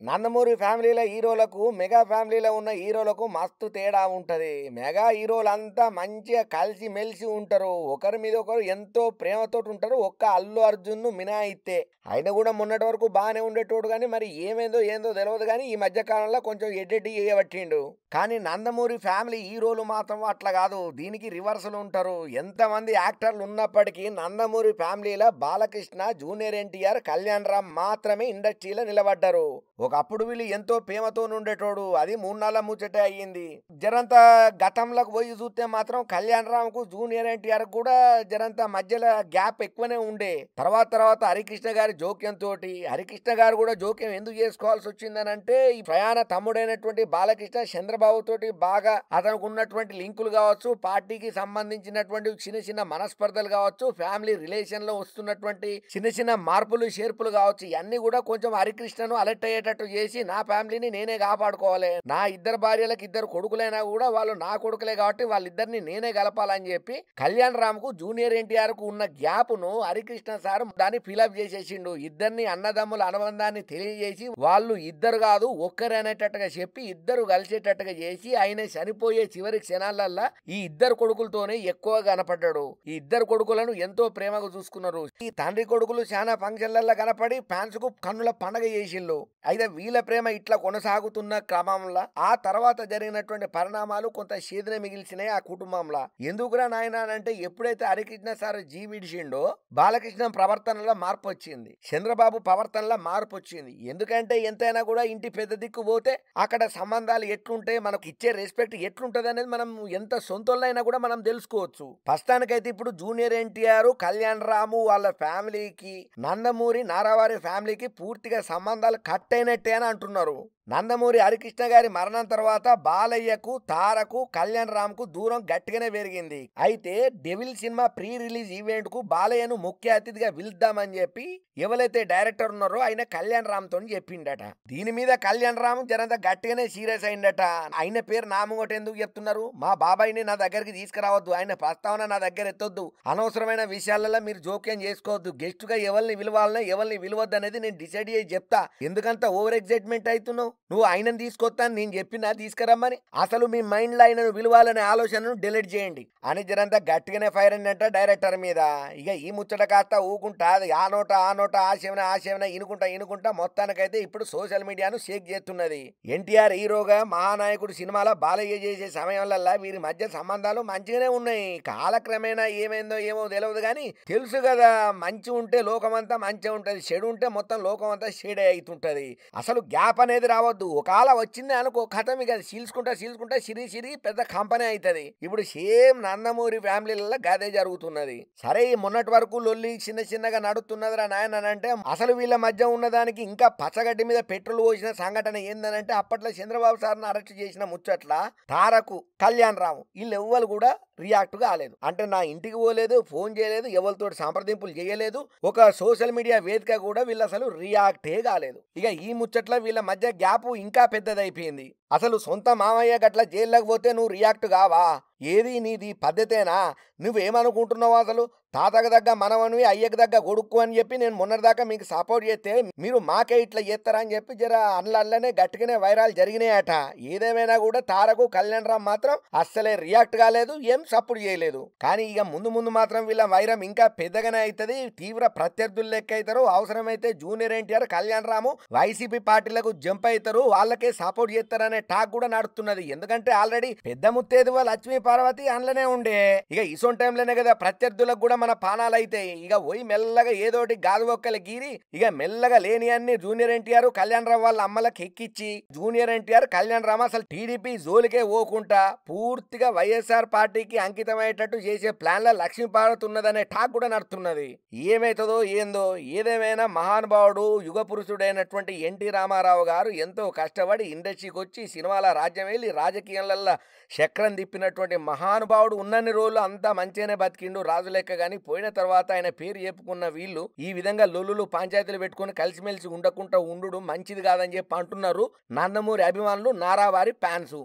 నందమూరి ఫ్యామిలీల హీరోలకు మెగా ఫ్యామిలీలో ఉన్న హీరోలకు మస్తు తేడా ఉంటది. మెగా హీరోలంతా మంచిగా కలిసి మెలిసి ఉంటారు. ఒకరి మీద ఒకరు ఎంతో ప్రేమతోటి ఉంటారు. ఒక్క అల్లు అర్జున్‌ను మినహాయిస్తే. ఆయన కూడా మొన్నటి వరకు బాగానే ఉండేటోడు గానీ మరి ఏమైందో ఏందో తెలవదు గానీ ఈ మధ్య కాలంలో కొంచెం ఎడ్డెడ్డి చేయబట్టిండు. కానీ నందమూరి ఫ్యామిలీ హీరోలు మాత్రం అట్లా కాదు. దీనికి రివర్స్‌లో ఉంటారు. ఎంతమంది యాక్టర్లు ఉన్నప్పటికీ నందమూరి ఫ్యామిలీలో బాలకృష్ణ, జూనియర్ ఎన్టీఆర్, కళ్యాణ్ రామ్ మాత్రమే ఇండస్ట్రీలో నిలబడ్డారు. ఒకప్పుడు వీళ్ళు ఎంతో ప్రేమతో ఉండేటోడు. అది 3 నెలల ముచ్చటే అయ్యింది. జరంత గతంలోకి పోయి చూస్తే మాత్రం కళ్యాణ్ రామ్‌కు, జూనియర్ ఎన్టీఆర్ కూడా జరంత మధ్యలో గ్యాప్ ఎక్కువనే ఉండే. తర్వాత హరికృష్ణ గారి జోక్యంతోటి హరికృష్ణ గారు కూడా జోక్యం ఎందుకు చేసుకోవాల్సి వచ్చిందనంటే ఈ ప్రయాణ తమ్ముడైనటువంటి బాలకృష్ణ చంద్రబాబు తోటి బాగా అతనికి ఉన్నటువంటి లింకులు కావచ్చు, పార్టీకి సంబంధించినటువంటి చిన్న మనస్పర్ధలు కావచ్చు, ఫ్యామిలీ రిలేషన్ లో వస్తున్నటువంటి చిన్న మార్పులు చేర్పులు కావచ్చు, ఇవన్నీ కూడా కొంచెం హరికృష్ణను అలర్ట్ అయ్యేటట్టు చేసి నా ఫ్యామిలీని నేనే కాపాడుకోవాలి, నా ఇద్దరు భార్యలకు ఇద్దరు కొడుకులైనా కూడా వాళ్ళు నా కొడుకులే కాబట్టి వాళ్ళిద్దరిని నేనే కలపాలని చెప్పి కళ్యాణ్ రామ్ కు, జూనియర్ ఎన్టీఆర్ కు ఉన్న గ్యాప్ ను హరికృష్ణ సార్ దాన్ని ఫిలప్ చేసేసిండు. ఇద్దరిని అన్నదమ్ముల అనుబంధాన్ని తెలియజేసి వాళ్ళు ఇద్దరు కాదు ఒక్కరు అనేటట్టుగా చెప్పి ఇద్దరు కలిసేటట్టుగా చేసి ఆయన చనిపోయే చివరి క్షణాలల్లా ఈ ఇద్దరు కొడుకులతోనే ఎక్కువ కనపడ్డాడు. ఈ ఇద్దరు కొడుకులను ఎంతో ప్రేమగా చూసుకున్నారు. ఈ తండ్రి కొడుకులు చాలా ఫంక్షన్లలో కనపడి ఫ్యాన్స్ కు కన్నుల పండగ చేసిండు. అయితే వీళ్ళ ప్రేమ ఇట్లా కొనసాగుతున్న క్రమంలో ఆ తర్వాత జరిగినటువంటి పరిణామాలు కొంత శీదన మిగిల్చినాయి ఆ కుటుంబంలో. ఎందుకురా నాయన అంటే ఎప్పుడైతే హరికృష్ణ సార్ జీవిడిచిండో బాలకృష్ణ ప్రవర్తనలో మార్పు వచ్చింది, చంద్రబాబు ప్రవర్తనలో మార్పు వచ్చింది. ఎందుకంటే ఎంతైనా కూడా ఇంటి పెద్ద దిక్కు పోతే అక్కడ సంబంధాలు ఎట్లుంటే మనకు ఇచ్చే రెస్పెక్ట్ ఎట్లుంటది అనేది మనం ఎంత సొంతోళ్ళైనా కూడా మనం తెలుసుకోవచ్చు. ప్రస్తుతానికైతే ఇప్పుడు జూనియర్ ఎన్టీఆర్, కళ్యాణ్ రాము వాళ్ళ ఫ్యామిలీకి నందమూరి నారావారి ఫ్యామిలీకి పూర్తిగా సంబంధాలు కట్ అయినట్టే అని అంటున్నారు. నందమూరి హరికృష్ణ గారి మరణం తర్వాత బాలయ్యకు, తారకు, కళ్యాణ్ రామ్ కు దూరం గట్టిగానే పెరిగింది. అయితే devil cinema pre release event కు బాలయ్యను ముఖ్య అతిథిగా పిలుద్దామని చెప్పి ఎవరైతే డైరెక్టర్ ఉన్నారో ఆయన కళ్యాణ్ రామ్ తో చెప్పిండట. దీని మీద కళ్యాణ్ రామ్ జరంత గట్టిగానే సీరియస్ అయిందట. ఆయన పేరు నామొకటి ఎందుకు చెప్తున్నారు, మా బాబాయిని నా దగ్గరికి తీసుకురావద్దు, ఆయన ప్రస్తావన నా దగ్గర ఎత్తొద్దు, అనవసరమైన విషయాలలో మీరు జోక్యం చేసుకోవద్దు, గెస్ట్ గా ఎవరిని విలువాలనో ఎవరిని విలువద్దు అనేది నేను డిసైడ్ చేసి చెప్తా, ఎందుకంత ఓవర్ ఎగ్జైట్మెంట్ అవుతున్నావు, నువ్వు ఆయనను తీసుకొస్తాను నేను చెప్పినా తీసుకురమ్మని, అసలు మీ మైండ్ లో ఆయనను విలువాలనే ఆలోచనను డిలీట్ చేయండి అని జరంతా గట్టిగానే ఫైర్ అయిందంట డైరెక్టర్ మీద. ఇక ఈ ముచ్చట కాస్త ఊకుంటా ఆ నోట ఆశేవన ఇనుకుంటా మొత్తానికైతే ఇప్పుడు సోషల్ మీడియాను షేక్ చేస్తున్నది. ఎన్టీఆర్ హీరోగా మహానాయకుడు సినిమాలో బాలయ్య చేసే సమయంలో వీరి మధ్య సంబంధాలు మంచిగానే ఉన్నాయి. కాలక్రమేణా ఏమైందో ఏమో తెలియదు కానీ తెలుసు కదా, మంచి ఉంటే లోకమంతా మంచిగా ఉంటది, చెడు ఉంటే మొత్తం లోకం అంతా షేడే అవుతుంటది. అసలు గ్యాప్ అనేది రావద్దు. ఒకవేళ వచ్చింది అనుకో కథ ఇక సీల్చుకుంటా సిరి పెద్ద కంపెనీ అవుతుంది. ఇప్పుడు సేమ్ నందమూరి ఫ్యామిలీలలో గదే జరుగుతున్నది. సరే ఈ మొన్నటి వరకు లొల్లి చిన్నగా నడుస్తున్నదిరా నాయన అంటే అసలు వీళ్ళ మధ్య ఉన్నదానికి ఇంకా పచ్చగడ్డి మీద పెట్రోల్ పోసిన సంఘటన ఏందనంటే అప్పట్లో చంద్రబాబు సార్ని అరెస్ట్ చేసిన ముచ్చట్ల తారకు, కళ్యాణ్ రాము వీళ్ళు ఎవ్వరు కూడా రియాక్ట్ కాలేదు. అంటే నా ఇంటికి పోలేదు, ఫోన్ చేయలేదు, ఎవరితో సంప్రదింపులు చేయలేదు, ఒక సోషల్ మీడియా వేదిక కూడా వీళ్ళు అసలు రియాక్టే కాలేదు. ఇక ఈ ముచ్చట్ల వీళ్ళ మధ్య గ్యాప్ ఇంకా పెద్దదైపోయింది. అసలు సొంత మామయ్య గట్ల జైల్లోకి పోతే నువ్వు రియాక్ట్ కావా? ఏది నీది పద్ధతేనా? నువ్వేమనుకుంటున్నావు? అసలు తాతకు దగ్గ మనవనివి, అయ్యకు దగ్గ కొడుకు అని చెప్పి నేను మొన్నటిదాకా మీకు సపోర్ట్ చేస్తే మీరు మాకే ఇట్లా చేస్తారా అని చెప్పి జర అల్లనే గట్టిగానే వైరాలు జరిగినాయట. ఏదేమైనా కూడా తారకు, కళ్యాణ్ రామ్ మాత్రం అస్సలే రియాక్ట్ కాలేదు, ఏం సపోర్ట్ చేయలేదు. కానీ ఇక ముందు మాత్రం వీళ్ళ వైరం ఇంకా పెద్దగానే అవుతుంది. తీవ్ర ప్రత్యర్థులు లెక్క అవుతారు. అవసరమైతే జూనియర్ ఎన్టీఆర్, కళ్యాణ్ రాము వైసీపీ పార్టీలకు జంప్ అవుతారు, వాళ్ళకే సపోర్ట్ చేస్తారనే టాక్ కూడా నడుస్తున్నది. ఎందుకంటే ఆల్రెడీ పెద్ద ముత్తేదువ లక్ష్మీ పార్వతి అందులోనే ఉండే. ఇక ఇసోన్ టైంలోనే కదా ప్రత్యర్థులకు కూడా మన పానాలు అయితాయి. ఇక పోయి మెల్లగా ఏదోటి గాదు ఒక్కలు గీరి ఇక మెల్లగా లేని అన్ని జూనియర్ ఎన్టీఆర్, కళ్యాణ్ రామ్ వాళ్ళ అమ్మలకు ఎక్కిచ్చి జూనియర్ ఎన్టీఆర్, కళ్యాణ్ రామ్ అసలు టీడీపీ జోలికే పోకుండా పూర్తిగా వైఎస్ఆర్ పార్టీకి అంకితమయ్యేటట్టు చేసే ప్లాన్ లో లక్ష్మీ పార్వతి ఉన్నదనే టాక్ కూడా నడుతున్నది. ఏమైతుందో ఏందో. ఏదేమైనా మహానుభావుడు, యుగ పురుషుడైనటువంటి ఎన్టీ రామారావు గారు ఎంతో కష్టపడి ఇండస్ట్రీకి వచ్చి సినిమాల రాజ్యం వెళ్ళి రాజకీయాలలో చక్రం తిప్పినటువంటి మహానుభావుడు ఉన్నన్ని రోజులు అంతా మంచిగానే బతికిండు రాజు లెక్క. కానీ పోయిన తర్వాత ఆయన పేరు చెప్పుకున్న వీళ్ళు ఈ విధంగా లొల్లులు పంచాయతీలు పెట్టుకుని కలిసిమెలిసి ఉండకుండా ఉండు మంచిది కాదని చెప్పి అంటున్నారు నందమూరి అభిమానులు, నారావారి ఫ్యాన్స్.